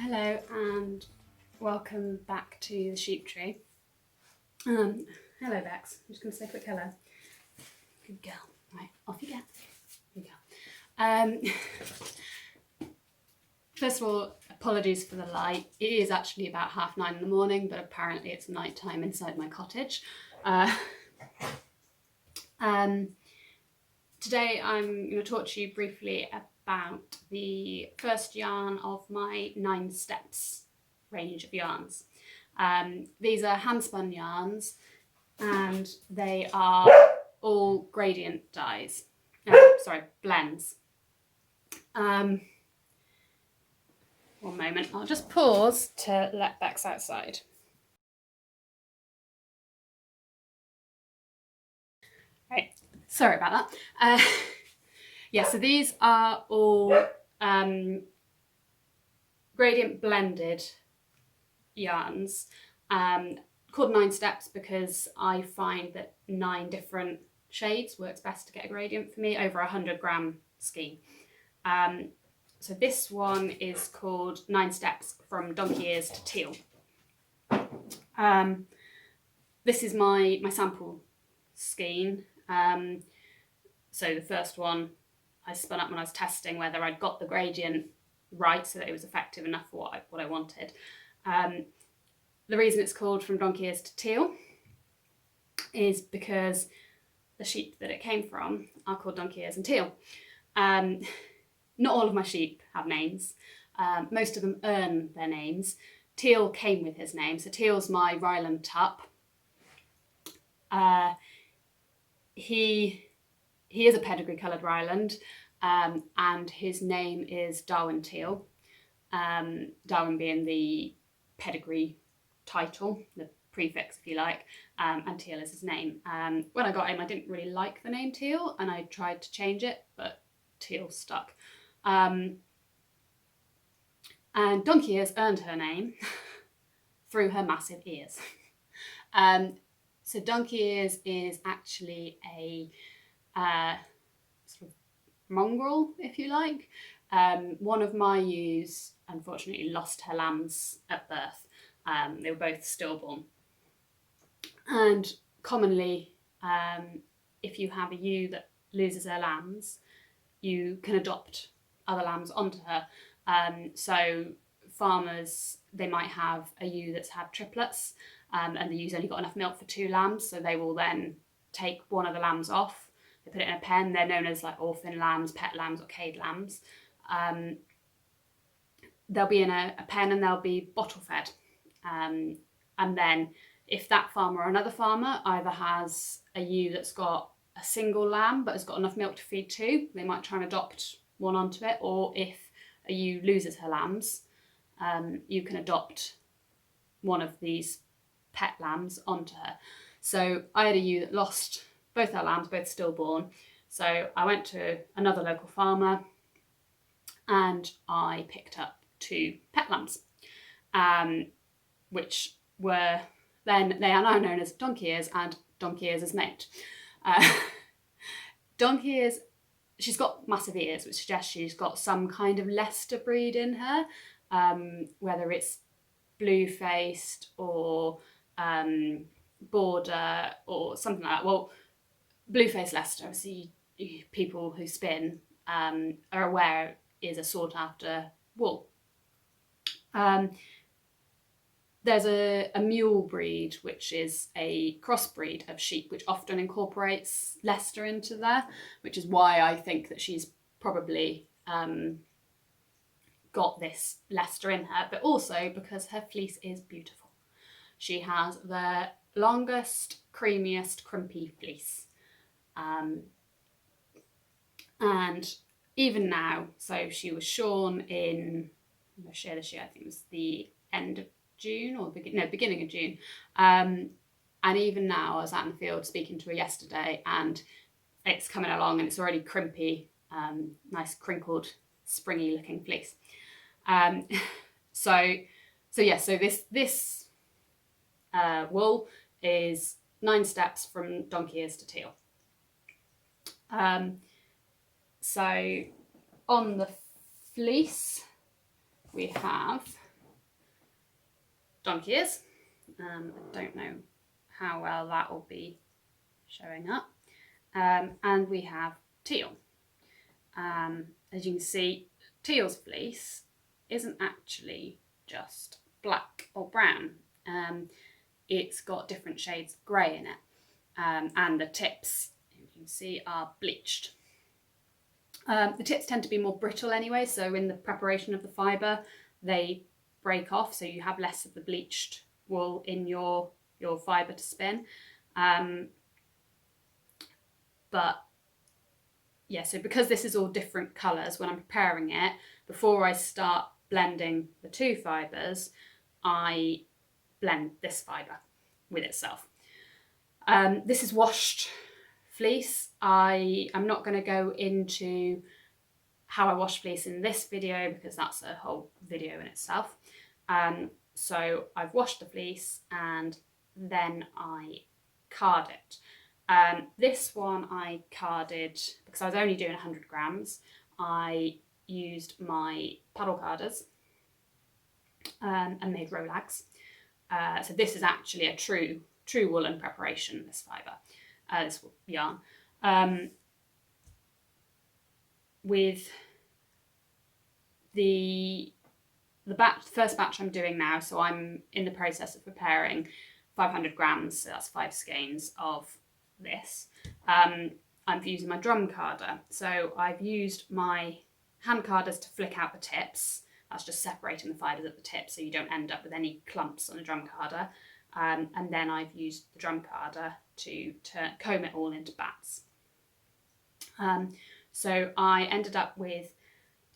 Hello and welcome back to the sheep tree. Hello Bex, I'm just going to say a quick hello. Good girl. Right, off you get. Here you go. First of all, apologies for the light. It is actually about 9:30 in the morning, but apparently it's night time inside my cottage. Today I'm going to talk to you briefly about the first yarn of my 9 steps range of yarns. These are hand spun yarns and they are all gradient dyes, blends. One moment, I'll just pause to let Bex outside. Right, sorry about that. Yeah, so these are all gradient blended yarns, called 9 steps because I find that 9 different shades works best to get a gradient for me over a 100-gram skein. So this one is called 9 steps from donkey ears to teal. This is my sample skein. So the first one I spun up when I was testing whether I'd got the gradient right so that it was effective enough for what I wanted. The reason it's called from donkey ears to teal is because the sheep that it came from are called donkey ears and teal. Not all of my sheep have names. Most of them earn their names. Teal came with his name, so Teal's my Ryland tup. He is a pedigree coloured Ryland, and his name is Darwin Teal. Darwin being the pedigree title, the prefix if you like, and Teal is his name. When I got him I didn't really like the name Teal and I tried to change it, but Teal stuck. And donkey ears earned her name through her massive ears. So donkey ears is actually a sort of mongrel, if you like. One of my ewes unfortunately lost her lambs at birth. They were both stillborn. And commonly, if you have a ewe that loses her lambs, you can adopt other lambs onto her. So farmers, they might have a ewe that's had triplets, and the ewe's only got enough milk for 2 lambs, so they will then take one of the lambs off. They put it in a pen. They're known as like orphan lambs, pet lambs, or cade lambs. They'll be in a pen and they'll be bottle fed. And then if that farmer or another farmer either has a ewe that's got a single lamb but has got enough milk to feed 2, they might try and adopt one onto it. Or if a ewe loses her lambs, you can adopt one of these pet lambs onto her. So I had a ewe that lost both her lambs, both stillborn. So I went to another local farmer and I picked up 2 pet lambs, which were then, they are now known as donkey ears and donkey ears' mate. Donkey ears, she's got massive ears, which suggests she's got some kind of Leicester breed in her, whether it's blue-faced or border or something like that. Well, blue-faced Leicester, obviously people who spin are aware is a sought after wool. There's a mule breed, which is a crossbreed of sheep, which often incorporates Leicester into there, which is why I think that she's probably got this Leicester in her, but also because her fleece is beautiful. She has the longest, creamiest, crimpy fleece. And even now, so she was shorn in, this year, I think it was the end of June or beginning of June. And even now, I was out in the field speaking to her yesterday and it's coming along and it's already crimpy, nice crinkled, springy looking fleece. So this wool is 9 steps from donkey ears to teal. So on the fleece we have donkey ears. I don't know how well that will be showing up. And we have teal. As you can see, teal's fleece isn't actually just black or brown. It's got different shades of grey in it. And the tips, you can see, are bleached. The tips tend to be more brittle anyway, so in the preparation of the fibre, they break off, so you have less of the bleached wool in your fibre to spin. But yeah, so because this is all different colours, when I'm preparing it, before I start blending the two fibres, I blend this fibre with itself. This is washed fleece. I'm not going to go into how I wash fleece in this video because that's a whole video in itself. So I've washed the fleece and then I card it. This one I carded because I was only doing 100 grams. I used my paddle carders and made rolags. So this is actually a true woolen preparation, this fibre, this yarn. With the first batch I'm doing now, so I'm in the process of preparing 500 grams, so that's 5 skeins of this. I'm using my drum carder. So I've used my hand carders to flick out the tips. That's just separating the fibres at the tip so you don't end up with any clumps on the drum carder. And then I've used the drum carder to comb it all into bats. So I ended up with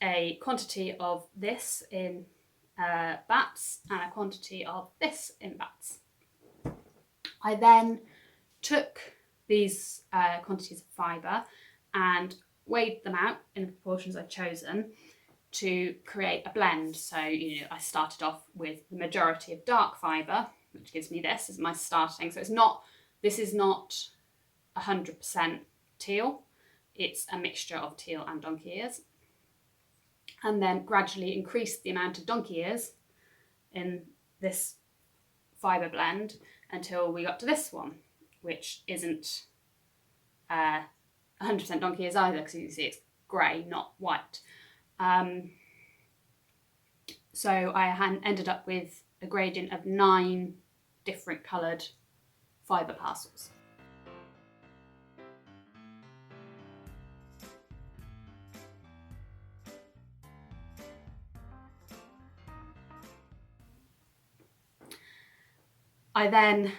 a quantity of this in bats and a quantity of this in bats. I then took these quantities of fibre and weighed them out in the proportions I'd chosen to create a blend. So, I started off with the majority of dark fibre, which gives me this as my starting. So this is not 100% teal. It's a mixture of teal and donkey ears. And then gradually increase the amount of donkey ears in this fibre blend until we got to this one, which isn't 100% donkey ears either, because you can see it's grey, not white. So I ended up with a gradient of 9 different coloured fibre parcels. I then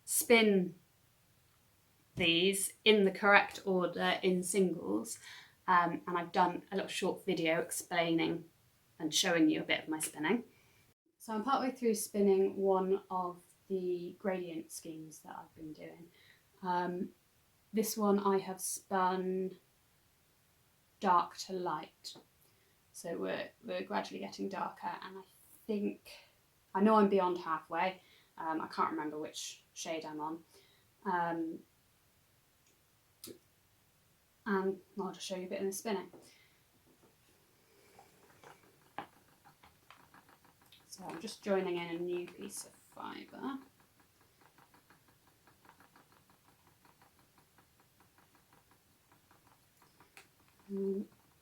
spin these in the correct order in singles, and I've done a little short video explaining and showing you a bit of my spinning. So I'm partway through spinning one of the gradient schemes that I've been doing. This one I have spun dark to light, so we're gradually getting darker, and I know I'm beyond halfway. I can't remember which shade I'm on. And I'll just show you a bit in the spinning. So I'm just joining in a new piece of fibre.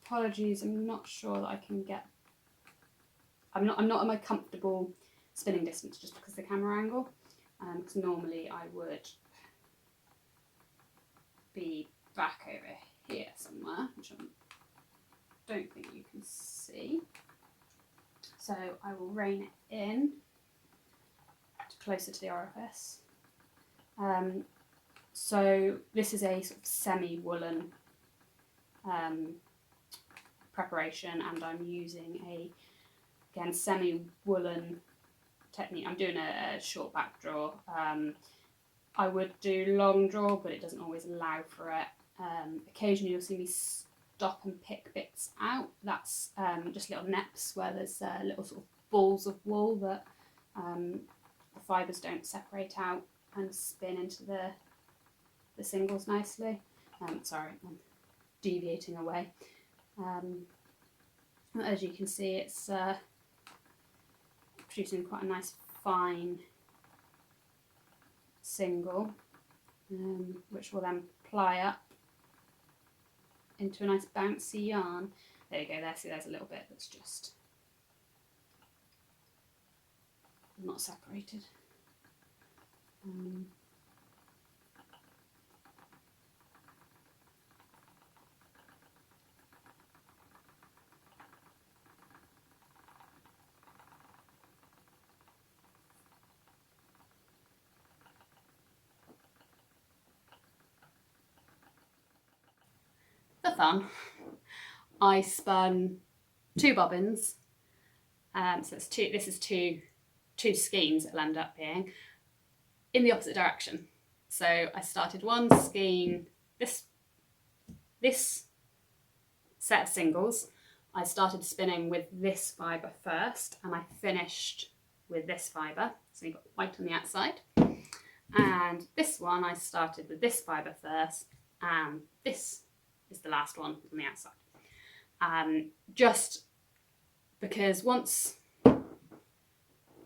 Apologies, I'm not sure that I can get. I'm not at my comfortable spinning distance just because of the camera angle. Because normally I would be back over here somewhere, which I don't think you can see. So I will rein it in closer to the orifice. So this is a sort of semi-woolen preparation, and I'm using again semi-woolen technique. I'm doing a short back draw. I would do long draw, but it doesn't always allow for it. Occasionally you'll see me stop and pick bits out. That's just little neps where there's little sort of balls of wool that the fibres don't separate out and spin into the singles nicely. Sorry, I'm deviating away. As you can see, it's producing quite a nice fine single, which will then ply up into a nice bouncy yarn. There you go, there, see there's a little bit that's just not separated. For fun, I spun 2 bobbins, so it's this is two skeins it'll end up being, in the opposite direction. So I started one skein, this set of singles, I started spinning with this fibre first, and I finished with this fibre, so you've got white on the outside. And this one I started with this fibre first, and this is the last one on the outside. Just because once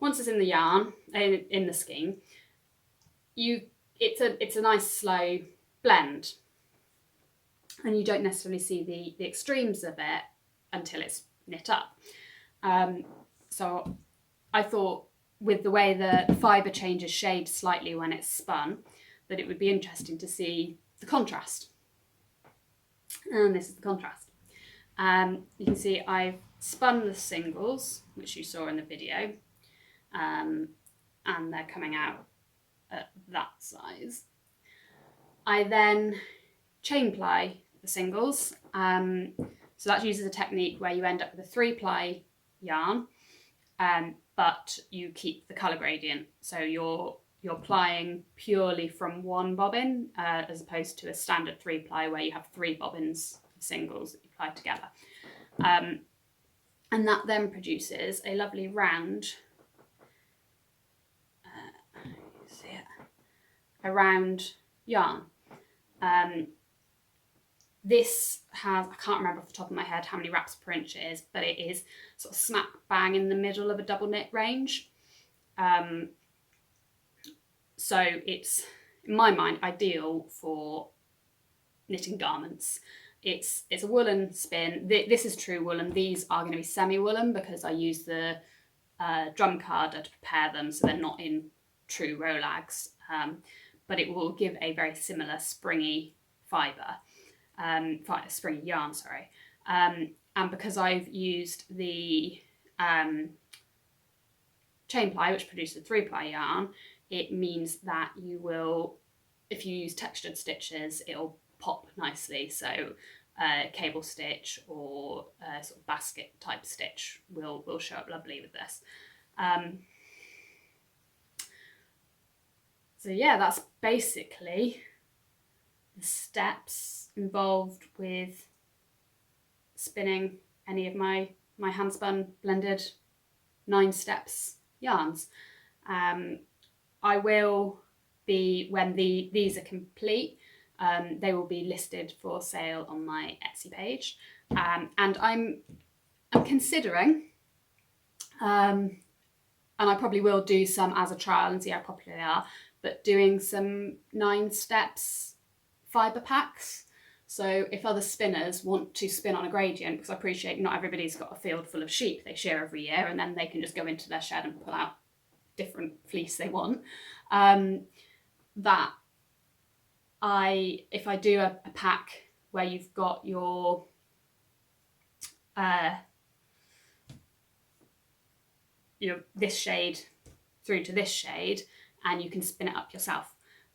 it's in the yarn, in the skein, it's a nice slow blend, and you don't necessarily see the extremes of it until it's knit up. So I thought, with the way the fibre changes shade slightly when it's spun, that it would be interesting to see the contrast. And this is the contrast. You can see I've spun the singles, which you saw in the video, and they're coming out at that size. I then chain ply the singles, so that uses a technique where you end up with a 3-ply yarn, but you keep the colour gradient, so you're plying purely from one bobbin, as opposed to a standard 3-ply where you have 3 bobbins of singles that you ply together. And that then produces a lovely round, a round yarn. This has, I can't remember off the top of my head how many wraps per inch it is, but it is sort of smack bang in the middle of a double knit range. So it's, in my mind, ideal for knitting garments. It's a woolen spin. This is true woolen. These are going to be semi-woolen because I use the drum carder to prepare them, so they're not in true rolags. But it will give a very similar springy fibre, springy yarn, sorry. And because I've used the chain ply, which produces a 3-ply yarn, it means that you will, if you use textured stitches, it'll pop nicely. So cable stitch or sort of basket type stitch will show up lovely with this. So yeah, that's basically the steps involved with spinning any of my hand spun blended 9 steps yarns. I will be, when these are complete, they will be listed for sale on my Etsy page, and I'm considering, and I probably will do some as a trial and see how popular they are, but doing some 9 steps fibre packs. So if other spinners want to spin on a gradient, because I appreciate not everybody's got a field full of sheep they shear every year, and then they can just go into their shed and pull out different fleece they want, that if I do a pack where you've got your this shade through to this shade, and you can spin it up yourself,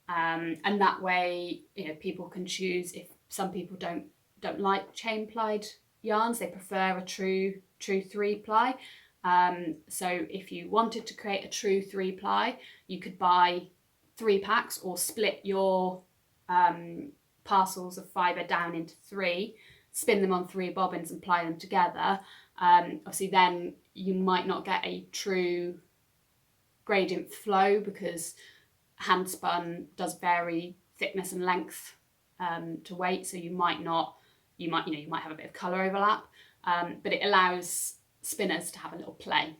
and that way people can choose. If some people don't like chain plied yarns, they prefer a true 3-ply. So if you wanted to create a true 3-ply, you could buy 3 packs or split your parcels of fibre down into 3, spin them on 3 bobbins and ply them together. Obviously then you might not get a true gradient flow because hand spun does vary thickness and length to weight, so you might have a bit of colour overlap, but it allows spinners to have a little play.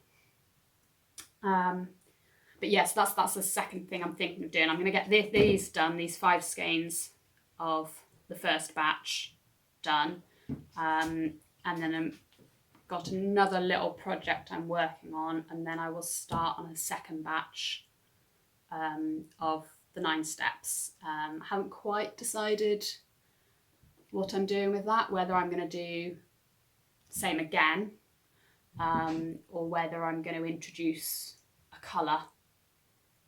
But yes, that's the second thing I'm thinking of doing. I'm going to get these done, these 5 skeins of the first batch done. And then I've got another little project I'm working on, and then I will start on a second batch of the 9 steps. I haven't quite decided what I'm doing with that, whether I'm going to do same again, or whether I'm going to introduce a colour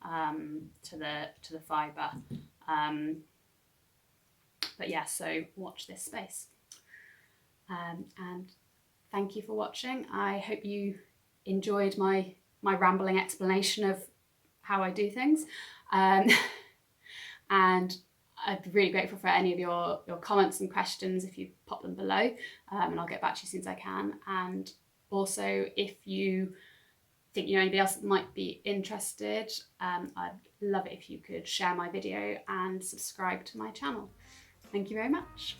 to the fibre. But yeah, so watch this space. And thank you for watching. I hope you enjoyed my rambling explanation of how I do things. And I'd be really grateful for any of your comments and questions if you pop them below, and I'll get back to you as soon as I can. And also, if you think you know anybody else that might be interested, I'd love it if you could share my video and subscribe to my channel. Thank you very much.